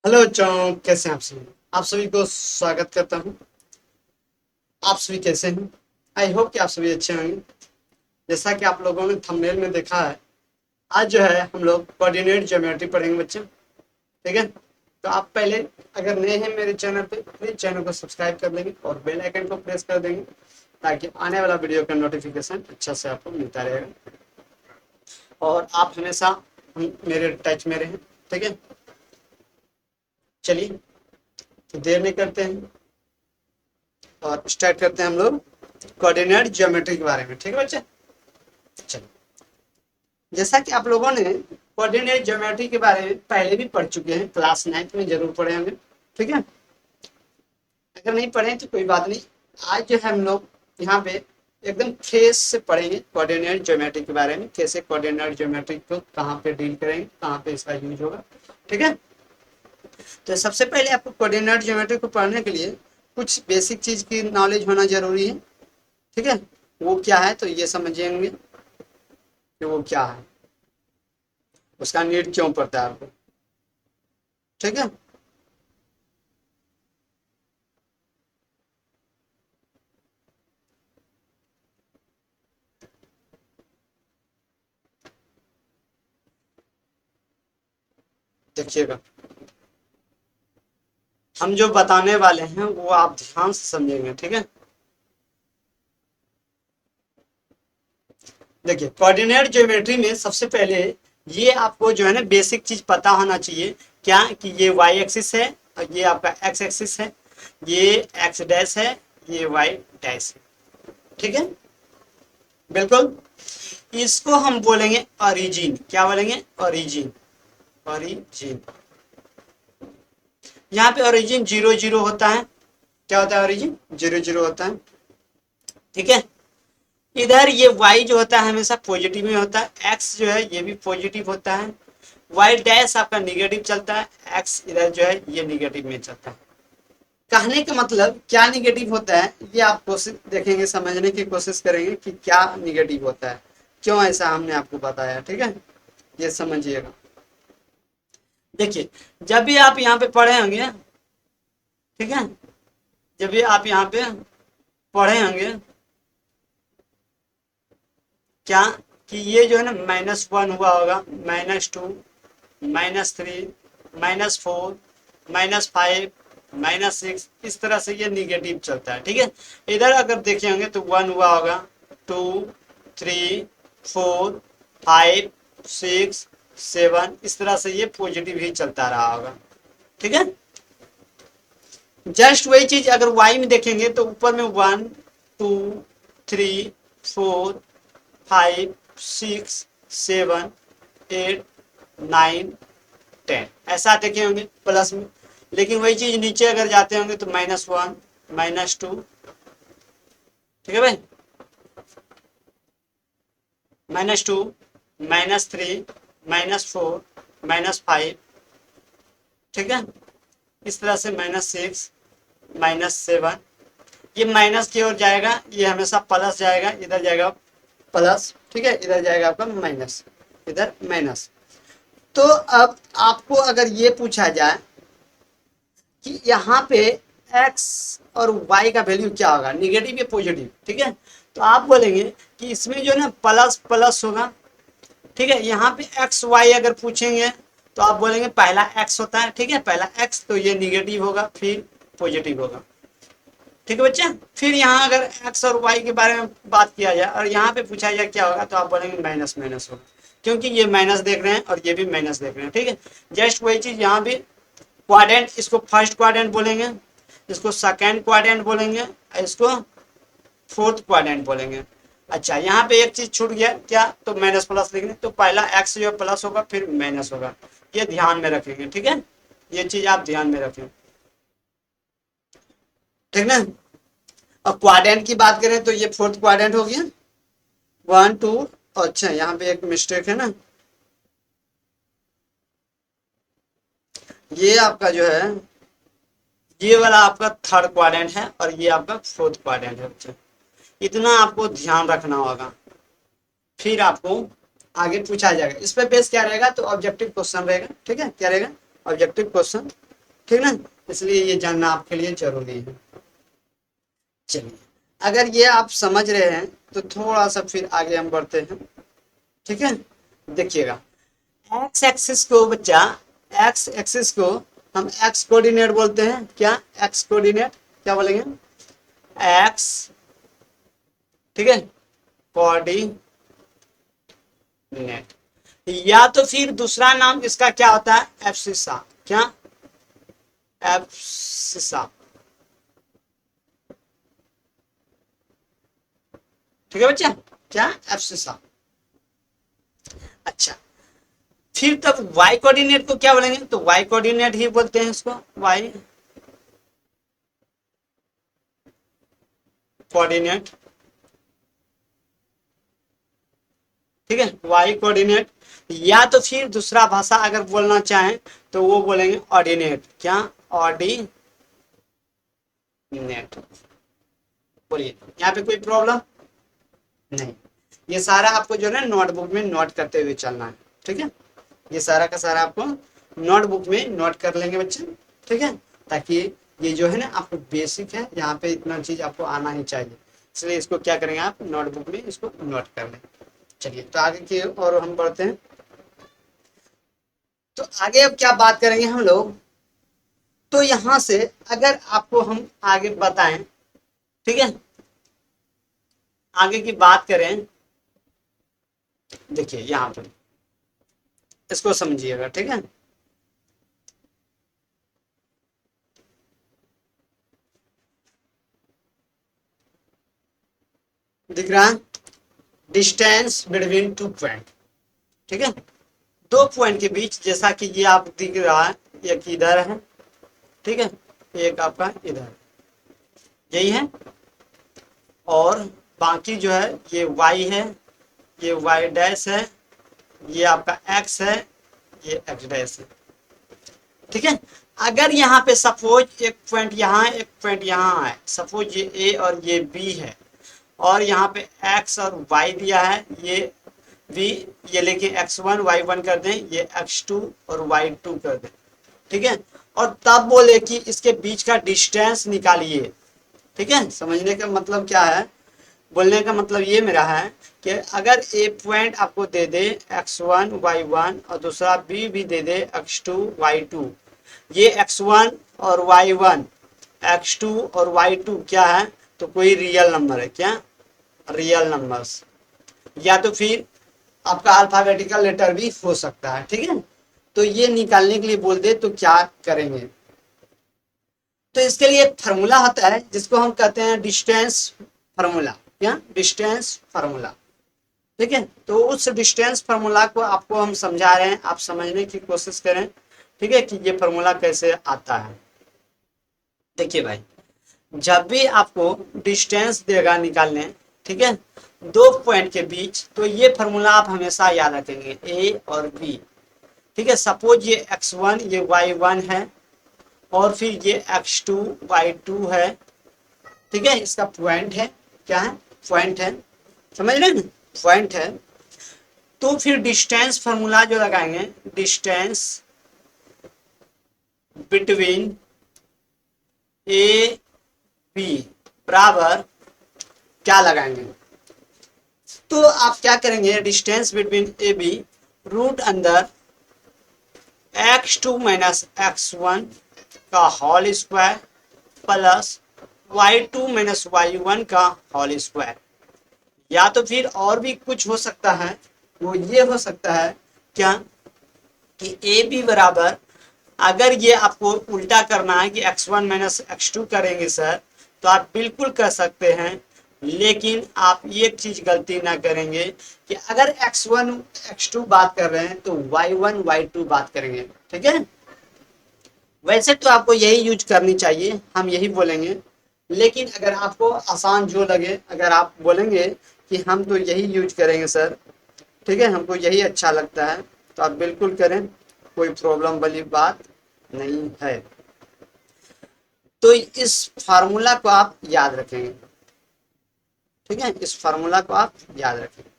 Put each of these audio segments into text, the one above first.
Hello बच्चों, कैसे हैं आप सभी को स्वागत करता हूं। आप सभी कैसे हैं? आई होप कि आप सभी अच्छे होंगे। जैसा कि आप लोगों ने थंबनेल में देखा है, आज जो है हम लोग कोऑर्डिनेट ज्योमेट्री पढ़ेंगे बच्चे। ठीक है, तो आप पहले अगर नए हैं मेरे चैनल पे, प्लीज चैनल को सब्सक्राइब कर देंगे और बेल आइकन को प्रेस कर देंगे ताकि आने वाला वीडियो का नोटिफिकेशन अच्छा से आपको मिलता रहेगा और आप हमेशा मेरे टच में रहें। ठीक है, चलिए तो देर नहीं करते हैं और स्टार्ट करते हैं हम लोग कोऑर्डिनेट ज्योमेट्री के बारे में। ठीक है बच्चे, चलो। जैसा कि आप लोगों ने कोऑर्डिनेट ज्योमेट्री के बारे में पहले भी पढ़ चुके हैं, क्लास 9th में जरूर पढ़े होंगे। ठीक है, अगर नहीं पढ़े तो कोई बात नहीं। आज जो है हम लोग यहाँ पे एकदम फ्रेश से पढ़ेंगे कोऑर्डिनेट ज्योमेट्री के बारे में, कैसे कोऑर्डिनेट ज्योमेट्री को कहाँ पे डील करेंगे, कहाँ पे इसका यूज होगा। ठीक है, तो सबसे पहले आपको कोऑर्डिनेट ज्योमेट्री को पढ़ने के लिए कुछ बेसिक चीज की नॉलेज होना जरूरी है। ठीक है, वो क्या है तो ये समझेंगे कि वो क्या है, उसका नीड क्यों पड़ता है आपको। ठीक है, देखिएगा, हम जो बताने वाले हैं वो आप ध्यान से समझेंगे। ठीक है, देखिए कोऑर्डिनेट ज्योमेट्री में सबसे पहले ये आपको जो है ना बेसिक चीज पता होना चाहिए। क्या कि ये वाई एक्सिस है और ये आपका एक्स एक्सिस है, ये एक्स डैश है, ये वाई डैश है। ठीक है, बिल्कुल। इसको हम बोलेंगे ओरिजिन। क्या बोलेंगे? ओरिजिन। ओरिजिन, यहाँ पे ओरिजिन 0 0 होता है। क्या होता है? ओरिजिन 0 0 होता है। ठीक है, इधर ये y जो होता है हमेशा पॉजिटिव में होता है, x जो है ये भी पॉजिटिव होता है, y डैश आपका निगेटिव चलता है, x इधर जो है ये निगेटिव में चलता है। कहने का मतलब क्या निगेटिव होता है ये आप कोशिश देखेंगे, समझने की कोशिश करेंगे कि क्या निगेटिव होता है, क्यों ऐसा हमने आपको बताया। ठीक है, ये समझिएगा। देखिए, जब भी आप यहाँ पे पढ़े होंगे, ठीक है, जब भी आप यहाँ पे पढ़े होंगे क्या कि ये जो है ना -1 हुआ होगा, -2, -3, -4, -5, -6, इस तरह से ये निगेटिव चलता है। ठीक है, इधर अगर देखे होंगे तो 1 हुआ होगा, 2, 3, 4, 5, 6, 7, इस तरह से ये पॉजिटिव ही चलता रहा होगा। ठीक है, जस्ट वही चीज अगर वाई में देखेंगे तो ऊपर में 1, 2, 3, 4, 5, 6, 7, 8, 9, 10 ऐसा देखे होंगे प्लस में। लेकिन वही चीज नीचे अगर जाते होंगे तो -1, -2, ठीक है भाई, -2, -3, -4, -5, ठीक है, इस तरह से -6, -7, ये माइनस की ओर जाएगा, ये हमेशा प्लस जाएगा, इधर जाएगा प्लस। ठीक है, इधर जाएगा आपका माइनस, इधर माइनस। तो अब आपको अगर ये पूछा जाए कि यहाँ पे x और y का वैल्यू क्या होगा, निगेटिव या पॉजिटिव, ठीक है, तो आप बोलेंगे कि इसमें जो है ना प्लस प्लस होगा। ठीक है, यहाँ पे एक्स वाई अगर पूछेंगे तो आप बोलेंगे पहला एक्स होता है। ठीक है, पहला एक्स तो ये निगेटिव होगा, फिर पॉजिटिव होगा। ठीक है बच्चा, फिर यहाँ अगर एक्स और वाई के बारे में बात किया जाए और यहाँ पे पूछा जाए क्या होगा तो आप बोलेंगे माइनस माइनस होगा, क्योंकि ये माइनस देख रहे हैं और ये भी माइनस देख रहे हैं। ठीक है, जस्ट वही चीज यहाँ भी क्वाड्रेंट, इसको फर्स्ट क्वाड्रेंट बोलेंगे, इसको सेकेंड क्वाड्रेंट बोलेंगे, इसको फोर्थ क्वाड्रेंट बोलेंगे। अच्छा, यहाँ पे एक चीज छूट गया, क्या? तो माइनस प्लस लिखने, तो पहला एक्स जो प्लस होगा फिर माइनस होगा, ये ध्यान में रखेंगे। ठीक है, ये चीज आप ध्यान में रखें। ठीक ना, और क्वाड्रेंट की बात करें तो ये फोर्थ क्वाड्रेंट हो गया, 1 2। अच्छा, यहाँ पे एक मिस्टेक है ना, ये आपका जो है ये वाला आपका थर्ड क्वाड्रेंट है और ये आपका फोर्थ क्वाड्रेंट है। अच्छा, इतना आपको ध्यान रखना होगा, फिर आपको आगे पूछा जाएगा। इस पे बेस क्या रहेगा तो ऑब्जेक्टिव क्वेश्चन रहेगा। ठीक है, क्या रहेगा? Objective question. ठीक ना, इसलिए ये जानना आपके लिए जरूरी है। चलिए, अगर ये आप समझ रहे हैं तो थोड़ा सा फिर आगे हम बढ़ते हैं। ठीक है, देखिएगा, एक्स एक्सिस को बच्चा, एक्स एक्सिस को हम एक्स कोऑर्डिनेट बोलते हैं। क्या एक्स कोऑर्डिनेट क्या बोलेंगे? एक्स, ठीक है, कोऑर्डिनेट। या तो फिर दूसरा नाम इसका क्या होता है? एब्सिसा। क्या? एब्सिसा। ठीक है बच्चा, क्या? एब्सिसा। अच्छा, फिर तब वाई कोऑर्डिनेट को क्या बोलेंगे? तो वाई कोऑर्डिनेट ही बोलते हैं इसको, वाई कोऑर्डिनेट। ठीक है, वाई कोऑर्डिनेट। या तो फिर दूसरा भाषा अगर बोलना चाहें तो वो बोलेंगे ऑर्डिनेट। क्या? ऑर्डिनेट। बोलिए, यहाँ पे कोई प्रॉब्लम नहीं। ये सारा आपको जो है ना नोटबुक में नोट करते हुए चलना है। ठीक है, ये सारा का सारा आपको नोटबुक में नोट कर लेंगे बच्चे। ठीक है, ताकि ये जो है ना आपको बेसिक है, यहाँ पे इतना चीज आपको आना ही चाहिए, इसलिए इसको क्या करेंगे आप नोटबुक में इसको नोट कर लें। चलिए, तो आगे की और हम बढ़ते हैं। तो आगे अब क्या बात करेंगे हम लोग? तो यहां से अगर आपको हम आगे बताएं, ठीक है, आगे की बात करें, देखिए यहाँ पर इसको समझिएगा। ठीक है, दिख रहा है डिस्टेंस बिटवीन टू पॉइंट। ठीक है, दो पॉइंट के बीच, जैसा कि ये आप दिख रहा है, एक इधर है, ठीक है, एक आपका इधर, यही है, और बाकी जो है ये y है, ये y डैश है, ये आपका x है, ये x डैश है। ठीक है, अगर यहाँ पे सपोज एक पॉइंट यहाँ एक पॉइंट यहाँ है, सपोज ये a और ये b है, और यहाँ पे x और y दिया है, ये v, ये लेके x1 y1 कर दें, ये x2 और y2 कर दें। ठीक है, और तब बोले कि इसके बीच का डिस्टेंस निकालिए। ठीक है, समझने का मतलब क्या है? बोलने का मतलब ये मेरा है कि अगर ए पॉइंट आपको दे दे x1 y1 और दूसरा बी भी दे दे x2 y2, ये x1 और y1, x2 और y2 क्या है? तो कोई रियल नंबर है। क्या? रियल नंबर्स, या तो फिर आपका अल्फाबेटिकल लेटर भी हो सकता है। ठीक है, तो ये निकालने के लिए बोल दे तो क्या करेंगे? तो इसके लिए एक फार्मूला होता है जिसको हम कहते हैं डिस्टेंस फार्मूला। क्या? Distance formula. ठीक है, तो उस डिस्टेंस फार्मूला को आपको हम समझा रहे हैं, आप समझने की कोशिश करें। ठीक है, कि ये फार्मूला कैसे आता है। देखिए भाई, जब भी आपको डिस्टेंस देगा निकालने, ठीक है, दो पॉइंट के बीच, तो ये फार्मूला आप हमेशा याद रखेंगे, ए और बी। ठीक है, सपोज ये x1 ये y1 है, और फिर ये x2 y2 है। ठीक है, इसका पॉइंट है। क्या है? पॉइंट है, समझ रहे हैं ना? पॉइंट है। तो फिर डिस्टेंस फार्मूला जो लगाएंगे, डिस्टेंस बिटवीन ए बी बराबर क्या लगाएंगे? तो आप क्या करेंगे? Distance between A B root अंदर x2 माइनस x1 का whole square plus y2 minus y1 का होल स्क्वायर। या तो फिर और भी कुछ हो सकता है, वो ये हो सकता है क्या कि ए बी बराबर, अगर ये आपको उल्टा करना है कि x1 माइनस x2 करेंगे सर, तो आप बिल्कुल कर सकते हैं, लेकिन आप एक चीज गलती ना करेंगे कि अगर x1 x2 बात कर रहे हैं तो y1 y2 बात करेंगे। ठीक है, वैसे तो आपको यही यूज करनी चाहिए, हम यही बोलेंगे, लेकिन अगर आपको आसान जो लगे, अगर आप बोलेंगे कि हम तो यही यूज करेंगे सर, ठीक है, हमको यही अच्छा लगता है, तो आप बिल्कुल करें, कोई प्रॉब्लम वाली बात नहीं है। तो इस फार्मूला को आप याद रखेंगे। ठीक है, इस फार्मूला को आप याद रखेंगे।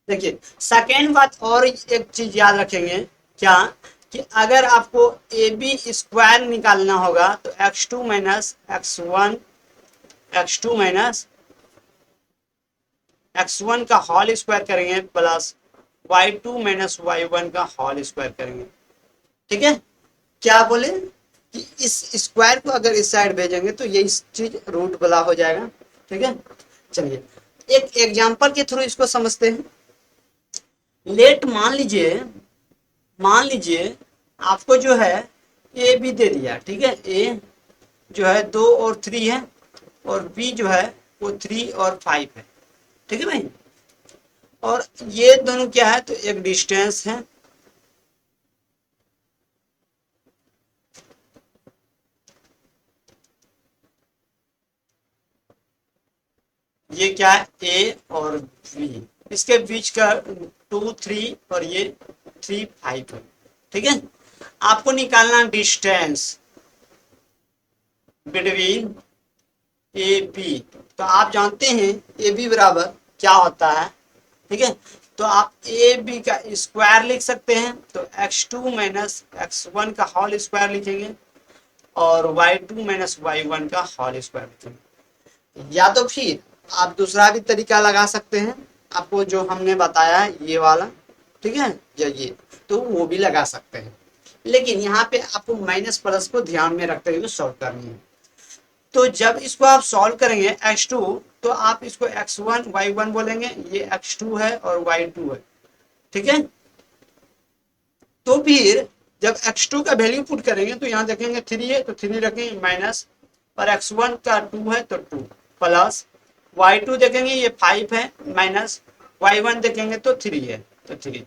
देखिए, सेकेंड बात और एक चीज याद रखेंगे, क्या कि अगर आपको ए बी स्क्वायर निकालना होगा तो x2 माइनस x1 का होल स्क्वायर करेंगे प्लस y2 माइनस y1 का होल स्क्वायर करेंगे। ठीक है, क्या बोले कि इस स्क्वायर को अगर इस साइड भेजेंगे तो ये इस चीज रूट वाला हो जाएगा। ठीक है, चलिए एक एग्जांपल के थ्रू इसको समझते हैं। लेट मान लीजिए आपको जो है ए बी दे दिया। ठीक है, ए जो है 2 और 3 है और बी जो है वो 3 और 5 है। ठीक है भाई, और ये दोनों क्या है तो एक डिस्टेंस है। ये क्या है ए और बी, इसके बीच का 2 3 और ये 3 5 है। ठीक है, आपको निकालना डिस्टेंस बिटवीन ए बी। तो आप जानते हैं ए बी बराबर क्या होता है। ठीक है, तो आप ए बी का स्क्वायर लिख सकते हैं तो x2 माइनस x1 का होल स्क्वायर लिखेंगे और y2 माइनस y1 का होल स्क्वायर लिखेंगे। या तो फिर आप दूसरा भी तरीका लगा सकते हैं, आपको जो हमने बताया है ये वाला। ठीक है, या ये तो वो भी लगा सकते हैं, लेकिन यहाँ पे आपको माइनस प्लस को ध्यान में रखते हुए सॉल्व करनी है। तो जब इसको आप सॉल्व करेंगे x2 तो आप इसको x1 y1 बोलेंगे, ये x2 है और y2 है। ठीक है, तो फिर जब x2 का वैल्यू पुट करेंगे तो यहाँ देखेंगे 3 है तो 3 रखेंगे माइनस, और x1 का 2 है तो 2 प्लस, y2 देखेंगे ये 5 है माइनस, y1 देखेंगे तो 3 है तो 3,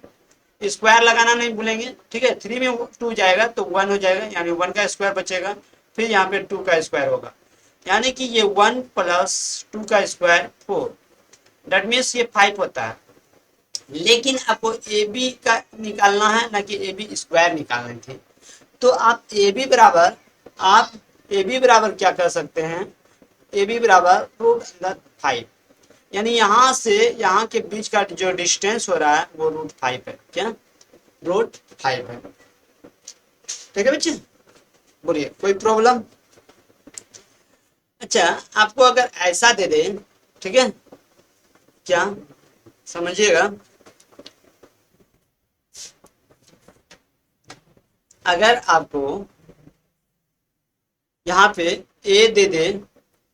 स्क्वायर लगाना नहीं भूलेंगे। ठीक है, 3 में 2 जाएगा तो 1 हो जाएगा, यानी 1 का स्क्वायर बचेगा, फिर यहाँ पे 2 का स्क्वायर होगा, यानी कि ये 1 प्लस 2 का स्क्वायर 4, दैट मीन्स ये 5 होता है। लेकिन आपको ए बी का निकालना है ना कि ए बी स्क्वायर निकालने थे, तो आप ए बी बराबर क्या कर सकते हैं, ए बी बराबर रूट अंदर 5, यानी यहाँ से यहाँ के बीच का जो डिस्टेंस हो रहा है वो रूट 5 है। क्या रूट 5 है। ठीक है बच्चे, बोलिए कोई प्रॉब्लम। अच्छा, आपको अगर ऐसा दे दे, ठीक है, क्या समझिएगा, अगर आपको यहाँ पे ए दे दे,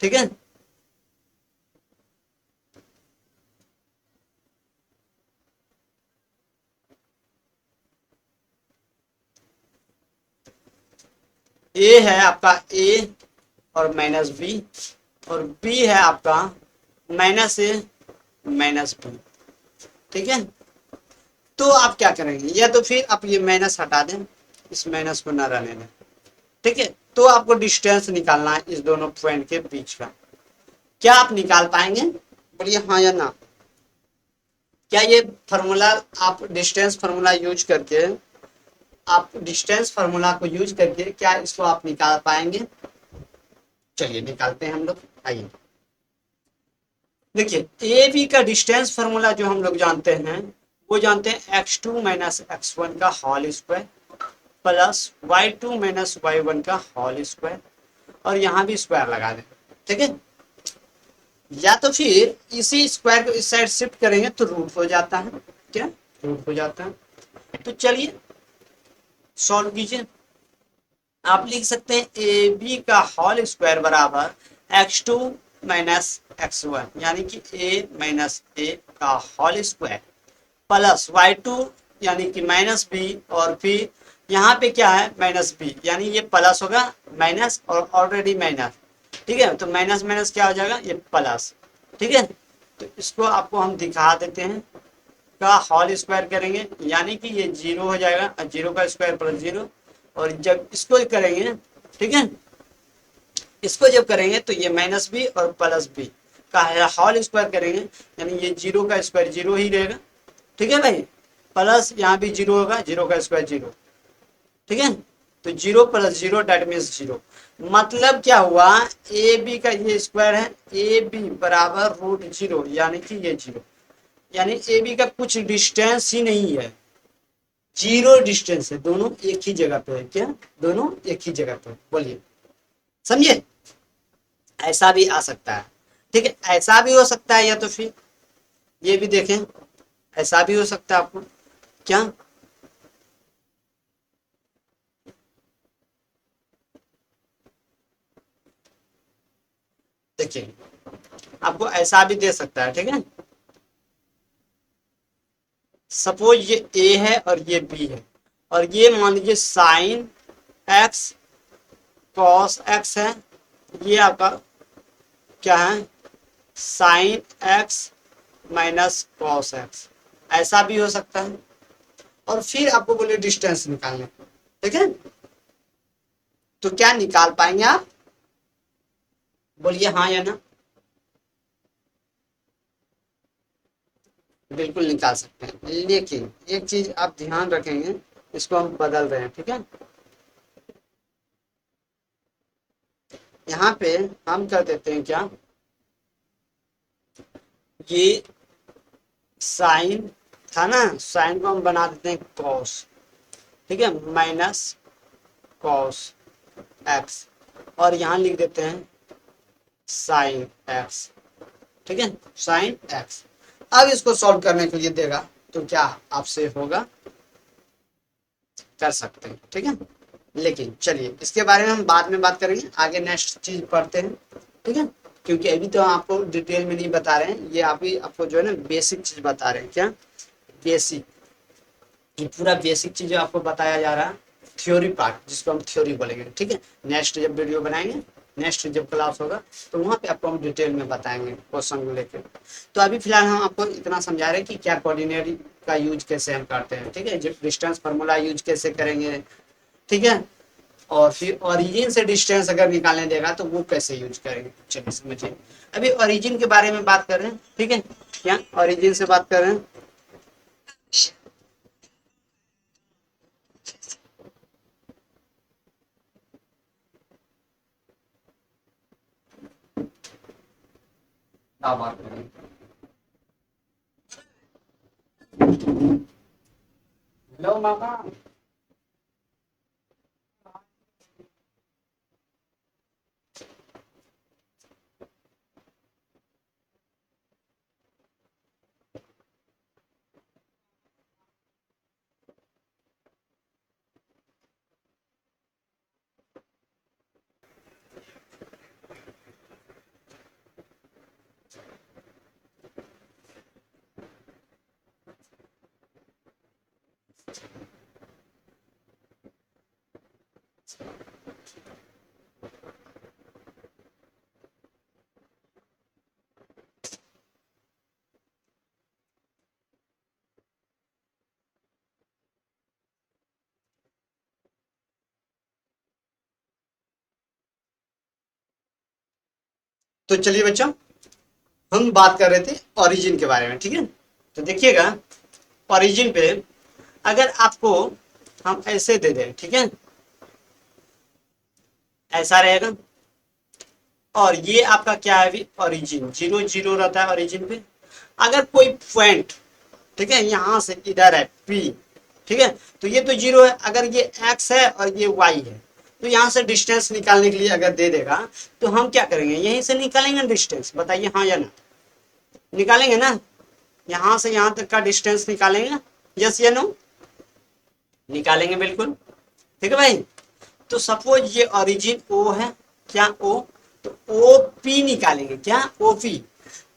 ठीक है, ए है आपका ए और माइनस बी, और बी है आपका माइनस ए माइनस बी। ठीक है, तो आप क्या करेंगे, या तो फिर आप ये माइनस हटा दें, इस माइनस को ना रहने दें। ठीक है, तो आपको डिस्टेंस निकालना है इस दोनों पॉइंट के बीच का। क्या आप निकाल पाएंगे, बोलिए हाँ या ना। क्या ये फॉर्मूला आप डिस्टेंस फार्मूला यूज करके, आप डिस्टेंस फार्मूला को यूज करके क्या इसको आप निकाल पाएंगे। चलिए निकालते हैं हम लोग, आइए देखिए, ए बी का डिस्टेंस फार्मूला जो हम लोग जानते हैं वो जानते हैं x2 माइनस x1 का whole square plus y2 minus y1 का होल स्क्वायर, और यहाँ भी स्क्वायर लगा दें। ठीक है, या तो फिर इसी स्क्वायर को इस साइड शिफ्ट करेंगे तो रूट हो जाता है। क्या रूट हो जाता है। तो चलिए सॉल्व कीजिए, आप लिख सकते हैं ए बी का होल स्क्वायर बराबर x2 माइनस x1, यानी कि a माइनस ए का होल स्क्वायर प्लस y2 यानी कि माइनस बी, और फिर यहाँ पे क्या है माइनस बी, यानी ये प्लस होगा माइनस और ऑलरेडी माइनस। ठीक है, तो माइनस माइनस क्या हो जाएगा ये प्लस। ठीक है, तो इसको आपको हम दिखा देते हैं, का होल स्क्वायर करेंगे यानी कि ये 0 हो जाएगा, 0 का स्क्वायर प्लस 0, और जब इसको करेंगे, ठीक है, इसको जब करेंगे तो ये माइनस बी और प्लस बी का होल स्क्वायर करेंगे, यानी ये 0 का स्क्वायर 0 ही रहेगा। ठीक है भाई, प्लस यहाँ भी 0 होगा, 0 का स्क्वायर 0। ठीक है, तो 0 प्लस 0 डेट मीन्स 0, मतलब क्या हुआ, ए बी का ये स्क्वायर है, ए बी बराबर रूट 0, यानी कि ये 0, यानी ए बी का कुछ डिस्टेंस ही नहीं है। जीरो डिस्टेंस है, दोनों एक ही जगह पे है। क्या? दोनों एक ही जगह पे, बोलिए, समझे? ऐसा भी आ सकता है, ठीक है, ऐसा भी हो सकता है, या तो फिर ये भी देखें, ऐसा भी हो सकता है आपको। क्या? देखिए, आपको ऐसा भी दे सकता है, ठीक है। सपोज ये ए है और ये बी है, और ये मान लीजिए साइन एक्स कॉस एक्स है, ये आपका क्या है, sine x minus cos x, ऐसा भी हो सकता है। और फिर आपको बोले डिस्टेंस निकालने, ठीक है, तो क्या निकाल पाएंगे आप? बोलिए हाँ या ना। बिल्कुल निकाल सकते हैं, लेकिन एक चीज आप ध्यान रखेंगे, इसको हम बदल रहे हैं, ठीक है। यहाँ पे हम कर देते हैं क्या, ये साइन था ना, साइन को हम बना देते हैं कॉस, ठीक है, माइनस कॉस एक्स, और यहाँ लिख देते हैं साइन एक्स, ठीक है, साइन एक्स। अब इसको सॉल्व करने के लिए देगा, तो क्या आपसे होगा, कर सकते हैं, ठीक है। लेकिन चलिए इसके बारे में हम बाद में बात करेंगे, आगे नेक्स्ट चीज पढ़ते हैं, ठीक है, क्योंकि अभी तो आपको डिटेल में नहीं बता रहे हैं, ये अभी आपको जो है ना बेसिक चीज बता रहे हैं। क्या? बेसिक, ये पूरा बेसिक चीज आपको बताया जा रहा है, थ्योरी पार्ट जिसको हम थ्योरी बोलेंगे, ठीक है। नेक्स्ट जब वीडियो बनाएंगे, नेक्स्ट जब क्लास होगा, तो वहाँ पे आपको हम डिटेल में बताएंगे क्वेश्चन को लेकर। तो अभी फिलहाल हम आपको इतना समझा रहे हैं कि क्या कोऑर्डिनेट का यूज कैसे हम करते हैं, ठीक है, जब डिस्टेंस फार्मूला यूज कैसे करेंगे, ठीक है, और फिर ओरिजिन से डिस्टेंस अगर निकालने देगा तो वो कैसे यूज करेंगे, चलिए समझिए। अभी ओरिजिन के बारे में बात कर रहे हैं, ठीक है, क्या ओरिजिन से बात कर रहे हैं। क्या बात करें, हेलो मामा। तो चलिए बच्चों, हम बात कर रहे थे ओरिजिन के बारे में, ठीक है। तो देखिएगा, ओरिजिन पे अगर आपको हम ऐसे दे दें, ठीक है, ऐसा रहेगा, और ये आपका क्या है अभी, ओरिजिन जीरो जीरो रहता है ओरिजिन पे। अगर कोई पॉइंट, ठीक है, यहाँ से इधर है पी, ठीक है, तो ये तो जीरो है। अगर ये एक्स है और ये वाई है, तो यहाँ से डिस्टेंस निकालने के लिए अगर दे देगा, तो हम क्या करेंगे, यहीं से निकालेंगे डिस्टेंस, बताइए हाँ या ना, निकालेंगे ना, यहाँ से यहाँ तक का डिस्टेंस निकालेंगे, यस या नो, निकालेंगे बिल्कुल, ठीक है भाई। तो सपोज ये ओरिजिन ओ है, क्या ओ, तो ओ पी निकालेंगे, क्या ओ पी।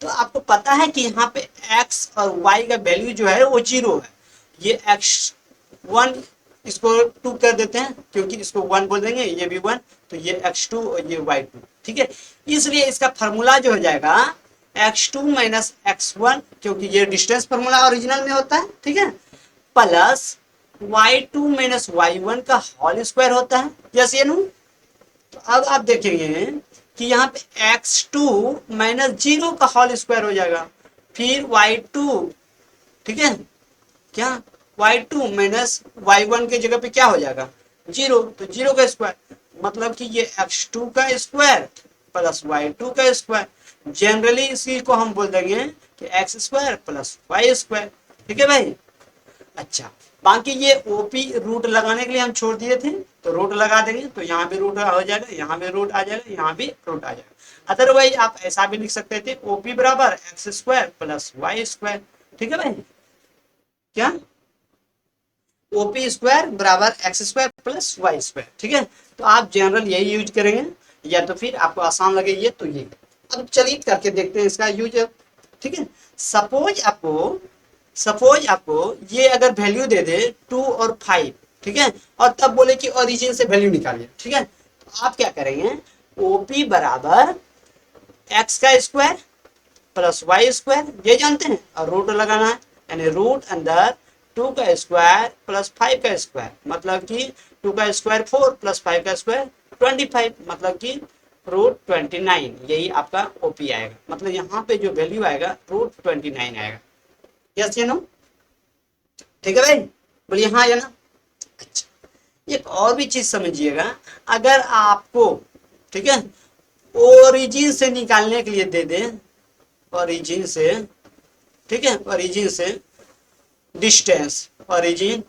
तो आपको पता है कि यहाँ पे x और y का वैल्यू जो है वो जीरो है, ये x1, इसको 2 कर देते हैं क्योंकि इसको 1 बोल देंगे, ये भी 1, तो ये x2 और ये y2, ठीक है। इसलिए इसका फार्मूला जो हो जाएगा x2 माइनस x1, क्योंकि ये डिस्टेंस फार्मूला ओरिजिनल में होता है, ठीक है, प्लस y2 माइनस y1 का होल स्क्वायर होता है, यस ये नो। तो अब आप देखेंगे कि यहाँ पे x2 माइनस जीरो का होल स्क्वायर हो जाएगा, फिर y2, ठीक है, क्या y2 माइनस y1 के जगह पे क्या हो जाएगा, जीरो, तो जीरो का स्क्वायर, मतलब कि ये x2 का स्क्वायर प्लस y2 का स्क्वायर, जनरली इसी को हम बोल देंगे कि x square plus y square, ठीक है भाई। अच्छा, बाकी ये ओपी रूट लगाने के लिए हम छोड़ दिए थे, तो रूट लगा देंगे तो यहाँ भी रूट हो जाएगा, यहाँ भी रूट आ जाएगा, यहाँ भी रूट आ जाएगा। अदरवाइज आप ऐसा भी लिख सकते थे ओपी बराबर x square plus y square. ठीक है भाई, क्या ओपी स्क्वायर बराबर x square plus y square. ठीक है, तो आप जनरल यही यूज करेंगे, या तो फिर आपको आसान लगे ये तो ये। अब चलिए करके देखते हैं इसका यूज। ठीक है, सपोज आपको ये अगर वैल्यू दे दे 2 और 5, ठीक है, और तब बोले कि ओरिजिन से वैल्यू निकालिए। ठीक है, तो आप क्या करेंगे, ओपी बराबर एक्स का स्क्वायर प्लस वाई स्क्वायर, ये जानते हैं, और रूट लगाना है, यानी रूट अंदर 2 का स्क्वायर प्लस 5 का स्क्वायर, मतलब कि 2 का स्क्वायर 4 प्लस 5 का स्क्वायर 25, मतलब कि रूट 29, यही आपका ओपी आएगा। मतलब यहाँ पे जो वैल्यू आएगा रूट 29 आएगा। यस या नो? ठीक है भाई, बोलिए हाँ या ना। अच्छा, एक और भी चीज समझिएगा, अगर आपको, ठीक है, ओरिजिन से निकालने के लिए दे दे, ओरिजिन से, ठीक है, ओरिजिन से डिस्टेंस, ओरिजिन,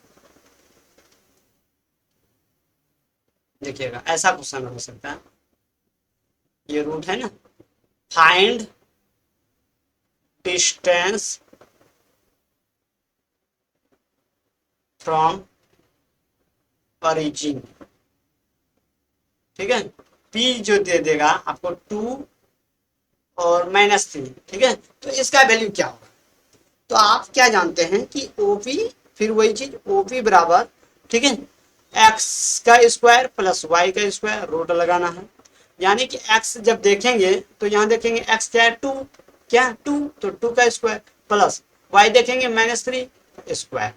देखिएगा ऐसा क्वेश्चन हो सकता है, ये रूट है ना, फाइंड डिस्टेंस फ्रॉम ओरिजिन। ठीक है, पी जो दे देगा आपको 2 और -3, ठीक है, तो इसका वैल्यू क्या होगा। तो आप क्या जानते हैं कि ओपी, फिर वही चीज ओपी बराबर, ठीक है, एक्स का स्क्वायर प्लस वाई का स्क्वायर, रूट लगाना है, यानी कि एक्स जब देखेंगे तो यहाँ देखेंगे एक्स क्या है 2, क्या 2, तो 2 का स्क्वायर प्लस वाई देखेंगे -3 स्क्वायर,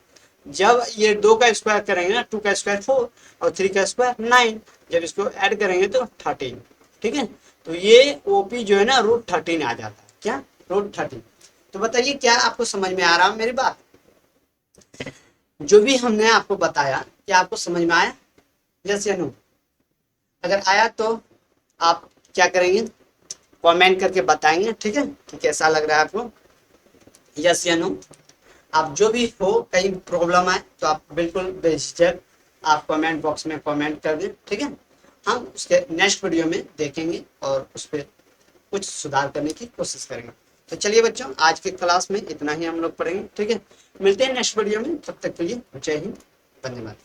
जब ये 2 का स्क्वायर करेंगे ना, 2 का स्क्वायर 4 और 3 का स्क्वायर 9, जब इसको ऐड करेंगे तो 13। ठीक है, तो ये ओपी जो है ना √13 आ जाता है, क्या √13। तो बताइए क्या आपको समझ में आ रहा है मेरी बात, जो भी हमने आपको बताया क्या आपको समझ में आया, यस या नो? अगर आया तो आप क्या करेंगे, कमेंट करके बताएंगे, ठीक है, कि कैसा लग रहा है आपको, यस या नो। आप जो भी हो, कहीं प्रॉब्लम आए तो आप बिल्कुल बेझिझक आप कमेंट बॉक्स में कमेंट कर दें। ठीक है, हम उसके नेक्स्ट वीडियो में देखेंगे और उस पर कुछ सुधार करने की कोशिश करेंगे। तो चलिए बच्चों, आज की क्लास में इतना ही हम लोग पढ़ेंगे। ठीक है, मिलते हैं नेक्स्ट वीडियो में, तब तक के लिए जय हिंद, धन्यवाद।